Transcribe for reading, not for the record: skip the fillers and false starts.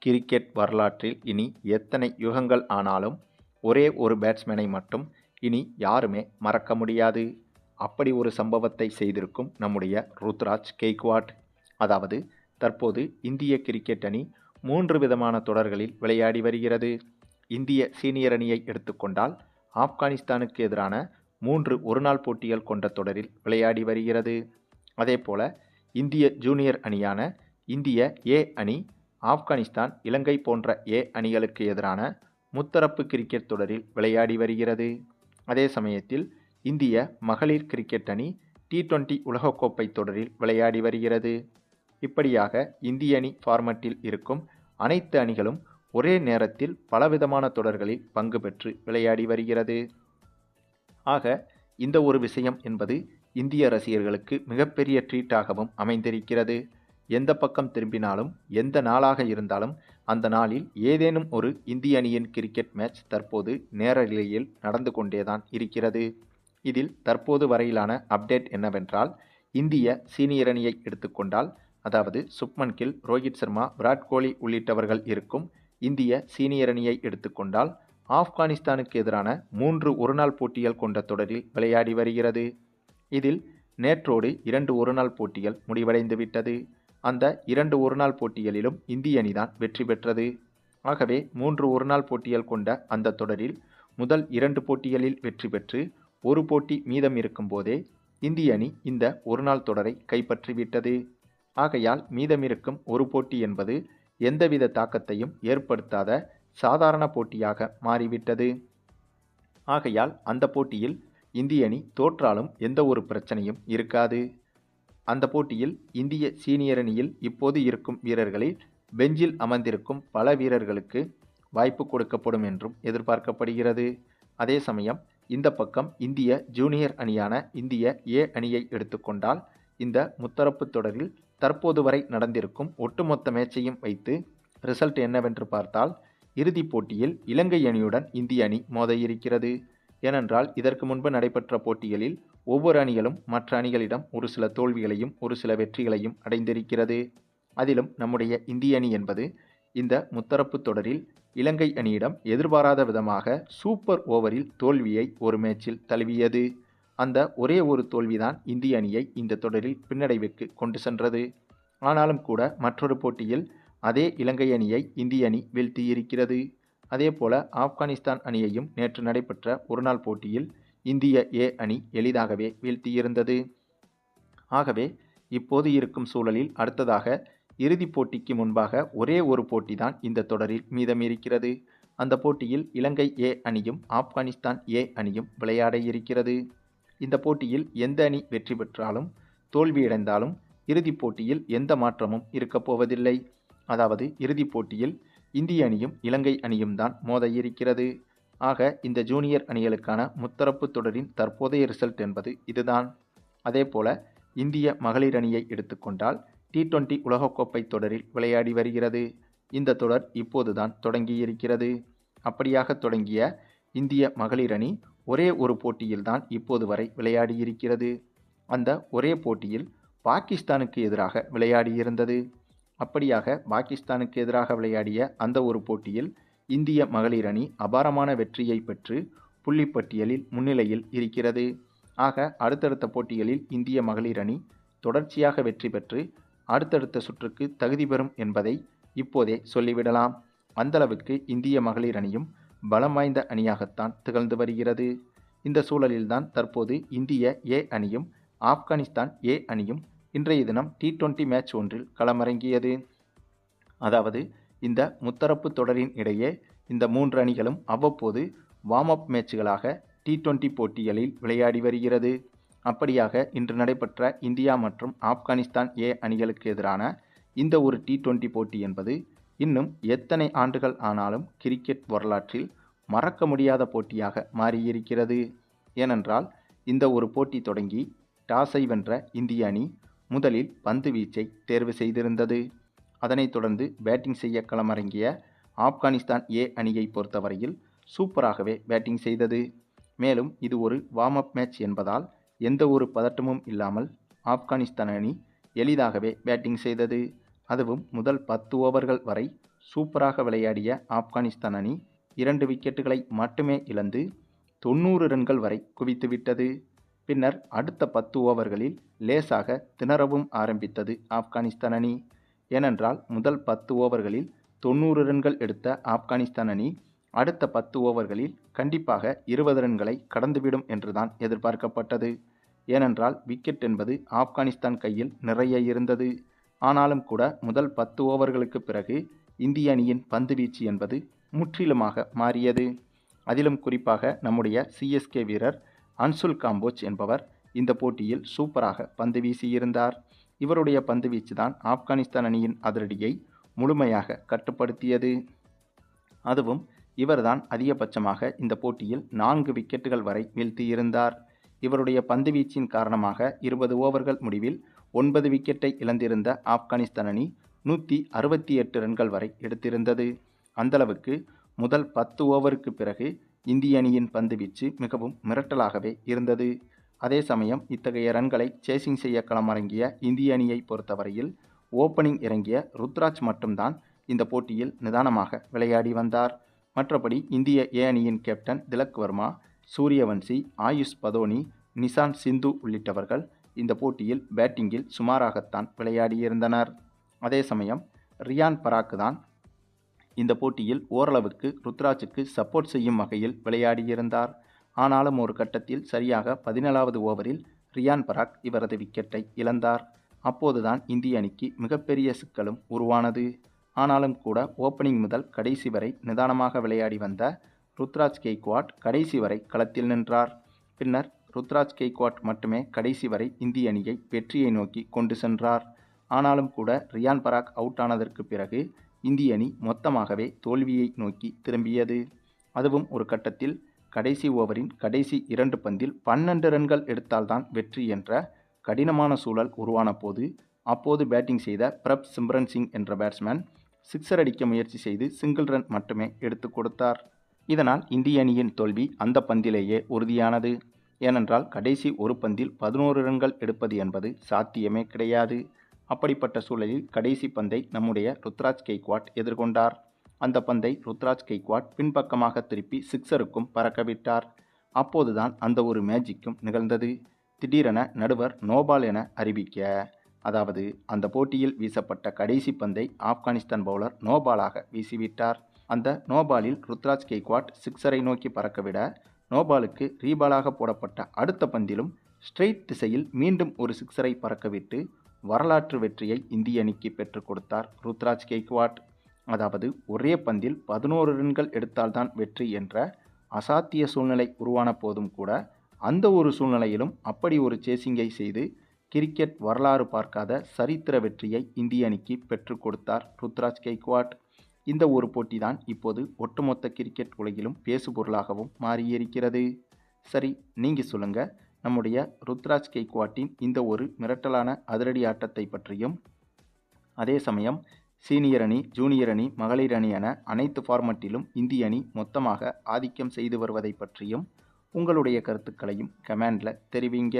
Cricket வரலாற்றில் இனி எத்தனை யுகங்கள் ஆனாலும் ஒரே ஒரு பேட்ஸ்மேனை மட்டும் இனி யாருமே மறக்க முடியாது. அப்படி ஒரு சம்பவத்தை செய்திருக்கும் நம்முடைய ருத்ராஜ் கெய்க்வாட். அதாவது தற்போது இந்திய கிரிக்கெட் அணி 3 விதமான தொடர்களில் விளையாடி வருகிறது. இந்திய சீனியர் அணியை எடுத்துக்கொண்டால் ஆப்கானிஸ்தானுக்கு எதிரான 3 ஒருநாள் போட்டிகள் கொண்ட தொடரில் விளையாடி வருகிறது. அதேபோல இந்திய ஜூனியர் அணியான இந்திய ஏ அணி ஆப்கானிஸ்தான், இலங்கை போன்ற ஏ அணிகளுக்கு எதிரான முத்தரப்பு கிரிக்கெட் தொடரில் விளையாடி வருகிறது. அதே சமயத்தில் இந்திய மகளிர் கிரிக்கெட் அணி T20 உலகக்கோப்பை தொடரில் விளையாடி வருகிறது. இப்படியாக இந்திய அணி ஃபார்மட்டில் இருக்கும் அனைத்து அணிகளும் ஒரே நேரத்தில் பலவிதமான தொடர்களில் பங்கு பெற்று விளையாடி வருகிறது. ஆக இந்த ஒரு விஷயம் என்பது இந்திய ரசிகர்களுக்கு மிகப்பெரிய ட்ரீட்டாகவும் அமைந்திருக்கிறது. எந்த பக்கம் திரும்பினாலும், எந்த நாளாக இருந்தாலும் அந்த நாளில் ஏதேனும் ஒரு இந்திய அணியின் கிரிக்கெட் மேட்ச் தற்போது நேரலையில் நடந்து கொண்டேதான் இருக்கிறது. இதில் தற்போது வரையிலான அப்டேட் என்னவென்றால், இந்திய சீனியர் அணியை எடுத்துக்கொண்டால், அதாவது சுப்மன் கில், ரோஹித் சர்மா, விராட் கோலி உள்ளிட்டவர்கள் இருக்கும் இந்திய சீனியர் அணியை எடுத்துக்கொண்டால் ஆப்கானிஸ்தானுக்கு எதிரான 3 ஒருநாள் போட்டிகள் கொண்ட தொடரில் விளையாடி வருகிறது. இதில் நேற்றோடு 2 ஒருநாள் போட்டிகள் முடிவடைந்துவிட்டது. அந்த 2 ஒருநாள் போட்டிகளிலும் இந்திய அணிதான் வெற்றி பெற்றது. ஆகவே 3 ஒருநாள் போட்டிகள் கொண்ட அந்த தொடரில் முதல் 2 போட்டிகளில் வெற்றி பெற்று ஒரு போட்டி மீதம் இருக்கும் போதே இந்திய அணி இந்த ஒருநாள் தொடரை கைப்பற்றிவிட்டது. ஆகையால் மீதமிருக்கும் ஒரு போட்டி என்பது எந்தவித தாக்கத்தையும் ஏற்படுத்தாத சாதாரண போட்டியாக மாறிவிட்டது. ஆகையால் அந்த போட்டியில் இந்திய அணி தோற்றாலும் எந்த ஒரு பிரச்சனையும் இருக்காது. அந்த போட்டியில் இந்திய சீனியர் அணியில் இப்போது இருக்கும் வீரர்களில் பெஞ்சில் அமர்ந்திருக்கும் பல வீரர்களுக்கு வாய்ப்பு கொடுக்கப்படும் என்றும் எதிர்பார்க்கப்படுகிறது. அதே சமயம் இந்த பக்கம் இந்திய ஜூனியர் அணியான இந்திய ஏ அணியை எடுத்துக்கொண்டால் இந்த முத்தரப்பு தொடரில் தற்போது வரை நடந்திருக்கும் ஒட்டுமொத்த மேட்சையும் வைத்து ரிசல்ட் என்னவென்று பார்த்தால், இறுதிப் போட்டியில் இலங்கை அணியுடன் இந்திய அணி மோத இருக்கிறது. ஏனென்றால் இதற்கு முன்பு நடைபெற்ற போட்டிகளில் ஒவ்வொரு அணிகளும் மற்ற அணிகளிடம் ஒரு சில தோல்விகளையும் ஒரு சில வெற்றிகளையும் அடைந்திருக்கிறது. அதிலும் நம்முடைய இந்திய அணி என்பது இந்த முத்தரப்பு தொடரில் இலங்கை அணியிடம் எதிர்பாராத விதமாக சூப்பர் ஓவரில் தோல்வியை ஒரு மேட்சில் தழுவியது. அந்த ஒரே ஒரு தோல்விதான் இந்திய அணியை இந்த தொடரில் பின்னடைவுக்கு கொண்டு சென்றது. ஆனாலும் கூட மற்றொரு போட்டியில் அதே இலங்கை அணியை இந்திய அணி வீழ்த்தியிருக்கிறது. அதேபோல ஆப்கானிஸ்தான் அணியையும் நேற்று நடைபெற்ற ஒருநாள் போட்டியில் இந்திய ஏ அணி எளிதாகவே வீழ்த்தியிருந்தது. ஆகவே இப்போது இருக்கும் சூழலில் அடுத்ததாக இறுதிப் போட்டிக்கு முன்பாக ஒரே ஒரு போட்டி தான் இந்த தொடரில் மீதம் இருக்கிறது. அந்த போட்டியில் இலங்கை ஏ அணியும் ஆப்கானிஸ்தான் ஏ அணியும் விளையாட இருக்கிறது. இந்த போட்டியில் எந்த அணி வெற்றி பெற்றாலும் தோல்வியடைந்தாலும் இறுதிப் போட்டியில் எந்த மாற்றமும் இருக்கப் போவதில்லை. அதாவது இறுதிப் போட்டியில் இந்திய அணியும் இலங்கை அணியும் தான் மோத இருக்கிறது. ஆக இந்த ஜூனியர் அணிகளுக்கான முத்தரப்பு தொடரின் தற்போதைய ரிசல்ட் என்பது இதுதான். அதேபோல இந்திய மகளிர் அணியை எடுத்துக்கொண்டால் T20 உலகக்கோப்பை தொடரில் விளையாடி வருகிறது. இந்த தொடர் இப்போதுதான் தொடங்கியிருக்கிறது. அப்படியாக தொடங்கிய இந்திய மகளிர் அணி ஒரே ஒரு போட்டியில்தான் இப்போது வரை விளையாடியிருக்கிறது. அந்த ஒரே போட்டியில் பாகிஸ்தானுக்கு எதிராக விளையாடியிருந்தது. அப்படியாக பாகிஸ்தானுக்கு எதிராக விளையாடிய அந்த ஒரு போட்டியில் இந்திய மகளிர் அணி அபாரமான வெற்றியை பெற்று புள்ளிப்பட்டியலில் முன்னிலையில் இருக்கிறது. ஆக அடுத்தடுத்த போட்டிகளில் இந்திய மகளிர் அணி தொடர்ச்சியாக வெற்றி பெற்று அடுத்தடுத்த சுற்றுக்கு தகுதி பெறும் என்பதை இப்போதே சொல்லிவிடலாம். அந்தளவுக்கு இந்திய மகளிர் அணியும் பலம் வாய்ந்த அணியாகத்தான் திகழ்ந்து வருகிறது. இந்த சூழலில்தான் தற்போது இந்திய ஏ அணியும் ஆப்கானிஸ்தான் ஏ அணியும் இன்றைய தினம் T20 மேட்ச் ஒன்றில் களமிறங்கியது. அதாவது இந்த முத்தரப்பு தொடரின் இடையே இந்த 3 அணிகளும் அவ்வப்போது வார்ம் அப் மேட்சுகளாக T20 போட்டிகளில் விளையாடி வருகிறது. அப்படியாக இன்று நடைபெற்ற இந்தியா மற்றும் ஆப்கானிஸ்தான் ஏ அணிகளுக்கு எதிரான இந்த ஒரு T20 போட்டி என்பது இன்னும் எத்தனை ஆண்டுகள் ஆனாலும் கிரிக்கெட் வரலாற்றில் மறக்க முடியாத போட்டியாக மாறியிருக்கிறது. ஏனென்றால் இந்த ஒரு போட்டி தொடங்கி டாஸை வென்ற இந்திய அணி முதலில் பந்து வீச்சை தேர்வு செய்திருந்தது. அதனைத் தொடர்ந்து பேட்டிங் செய்ய களமிறங்கிய ஆப்கானிஸ்தான் ஏ அணியை பொறுத்தவரையில் சூப்பராகவே பேட்டிங் செய்தது. மேலும் இது ஒரு வார்ம் அப் மேட்ச் என்பதால் எந்த ஒரு பதட்டமும் இல்லாமல் ஆப்கானிஸ்தான் அணி எளிதாகவே பேட்டிங் செய்தது. அதுவும் முதல் 10 ஓவர்கள் வரை சூப்பராக விளையாடிய ஆப்கானிஸ்தான் அணி 2 விக்கெட்டுகளை மட்டுமே இழந்து 90 ரன்கள் வரை குவித்துவிட்டது. பின்னர் அடுத்த 10 ஓவர்களில் லேசாக திணறவும் ஆரம்பித்தது ஆப்கானிஸ்தான் அணி. ஏனென்றால் முதல் 10 ஓவர்களில் 90 ரன்கள் எடுத்த ஆப்கானிஸ்தான் அணி அடுத்த 10 ஓவர்களில் கண்டிப்பாக 20 ரன்களை கடந்துவிடும் என்றுதான் எதிர்பார்க்கப்பட்டது. ஏனென்றால் விக்கெட் என்பது ஆப்கானிஸ்தான் கையில் நிறைய இருந்தது. ஆனாலும் கூட முதல் 10 ஓவர்களுக்கு பிறகு இந்திய அணியின் பந்துவீச்சு என்பது முற்றிலுமாக மாறியது. அதிலும் குறிப்பாக நம்முடைய சிஎஸ்கே வீரர் அன்சுல் காம்போஜ் என்பவர் இந்த போட்டியில் சூப்பராக பந்து வீசியிருந்தார். இவருடைய பந்துவீச்சு தான் ஆப்கானிஸ்தான் அணியின் அதிரடியை முழுமையாக கட்டுப்படுத்தியது. அதுவும் இவர்தான் அதிகபட்சமாக இந்த போட்டியில் 4 விக்கெட்டுகள் வரை வீழ்த்தியிருந்தார். இவருடைய பந்துவீச்சின் காரணமாக 20 ஓவர்கள் முடிவில் 9 விக்கெட்டை இழந்திருந்த ஆப்கானிஸ்தான் அணி 168 ரன்கள் வரை எடுத்திருந்தது. அந்தளவுக்கு முதல் 10 ஓவருக்கு பிறகு இந்திய அணியின் பந்துவீச்சு மிகவும் மிரட்டலாகவே இருந்தது. அதே சமயம் இத்தகைய ரன்களை சேசிங் செய்ய களமிறங்கிய இந்திய அணியை பொறுத்தவரையில் ஓப்பனிங் இறங்கிய ருத்ராஜ் மட்டும்தான் இந்த போட்டியில் நிதானமாக விளையாடி வந்தார். மற்றபடி இந்திய ஏ அணியின் கேப்டன் திலக் வர்மா, சூரியவன்சி, ஆயுஷ் பதோனி, நிஷாந்த் சிந்து உள்ளிட்டவர்கள் இந்த போட்டியில் பேட்டிங்கில் சுமாராகத்தான் விளையாடியிருந்தனர். அதே சமயம் ரியான் பராக் தான் இந்த போட்டியில் ஓரளவுக்கு ருத்ராஜுக்கு சப்போர்ட் செய்யும் வகையில் விளையாடியிருந்தார். ஆனாலும் ஒரு கட்டத்தில் சரியாக 17வது ஓவரில் ரியான் பராக் இவரது விக்கெட்டை இழந்தார். அப்போதுதான் இந்திய அணிக்கு மிகப்பெரிய சிக்கலும் உருவானது. ஆனாலும் கூட ஓப்பனிங் முதல் கடைசி வரை நிதானமாக விளையாடி வந்த ருத்ராஜ் கெய்க்வாட் கடைசி வரை களத்தில் நின்றார். பின்னர் ருத்ராஜ் கெய்க்வாட் மட்டுமே கடைசி வரை இந்திய அணியை வெற்றியை நோக்கி கொண்டு சென்றார். ஆனாலும் கூட ரியான் பராக் அவுட் ஆனதற்கு பிறகு இந்திய அணி மொத்தமாகவே தோல்வியை நோக்கி திரும்பியது. அதுவும் ஒரு கட்டத்தில் கடைசி ஓவரின் கடைசி 2 பந்தில் 12 ரன்கள் எடுத்தால்தான் வெற்றி என்ற கடினமான சூழல் உருவான போது அப்போது பேட்டிங் செய்த பிரப் சிம்ரன் சிங் என்ற பேட்ஸ்மேன் சிக்ஸர் அடிக்க முயற்சி செய்து சிங்கிள் ரன் மட்டுமே எடுத்து கொடுத்தார். இதனால் இந்திய அணியின் தோல்வி அந்த பந்திலேயே உறுதியானது. ஏனென்றால் கடைசி ஒரு பந்தில் 11 ரன்கள் எடுப்பது என்பது சாத்தியமே கிடையாது. அப்படிப்பட்ட சூழலில் கடைசி பந்தை நம்முடைய ருத்ராஜ் கெய்க்வாட் எதிர்கொண்டார். அந்த பந்தை ருத்ராஜ் கெய்க்வாட் பின்பக்கமாக திருப்பி சிக்ஸருக்கும் பறக்கவிட்டார். அப்போதுதான் அந்த ஒரு மேஜிக்கும் நிகழ்ந்தது. திடீரென நடுவர் நோபால் என அறிவிக்க, அதாவது அந்த போட்டியில் வீசப்பட்ட கடைசி பந்தை ஆப்கானிஸ்தான் பவுலர் நோபாலாக வீசிவிட்டார். அந்த நோபாலில் ருத்ராஜ் கெய்க்வாட் சிக்ஸரை நோக்கி பறக்கவிட, நோபாலுக்கு ரீபாலாக போடப்பட்ட அடுத்த பந்திலும் ஸ்ட்ரெயிட் திசையில் மீண்டும் ஒரு சிக்ஸரை பறக்கவிட்டு வரலாற்று வெற்றியை இந்திய அணிக்கு பெற்றுக் கொடுத்தார் ருத்ராஜ் கெய்க்வாட். அதாவது ஒரே பந்தில் 11 ரன்கள் எடுத்தால்தான் வெற்றி என்ற அசாத்திய சூழ்நிலை உருவான போதும் கூட அந்த ஒரு சூழ்நிலையிலும் அப்படி ஒரு சேசிங்கை செய்து கிரிக்கெட் வரலாறு பார்க்காத சரித்திர வெற்றியை இந்திய அணிக்கு பெற்றுக் கொடுத்தார் ருத்ராஜ் கெய்க்வாட். இந்த ஒரு போட்டி தான் இப்போது ஒட்டுமொத்த கிரிக்கெட் உலகிலும் பேசுபொருளாகவும் மாறியிருக்கிறது. சரி, நீங்கள் சொல்லுங்கள், நம்முடைய ருத்ராஜ் கெய்க்வாட்டின் இந்த ஒரு மிரட்டலான அதிரடி ஆட்டத்தை பற்றியும், அதே சமயம் சீனியர் அணி, ஜூனியர் அணி, மகளிர் அணி என அனைத்து ஃபார்மட்டிலும் இந்திய அணி மொத்தமாக ஆதிக்கம் செய்து வருவதை பற்றியும் உங்களுடைய கருத்துக்களையும் கமெண்டில் தெரிவிங்க.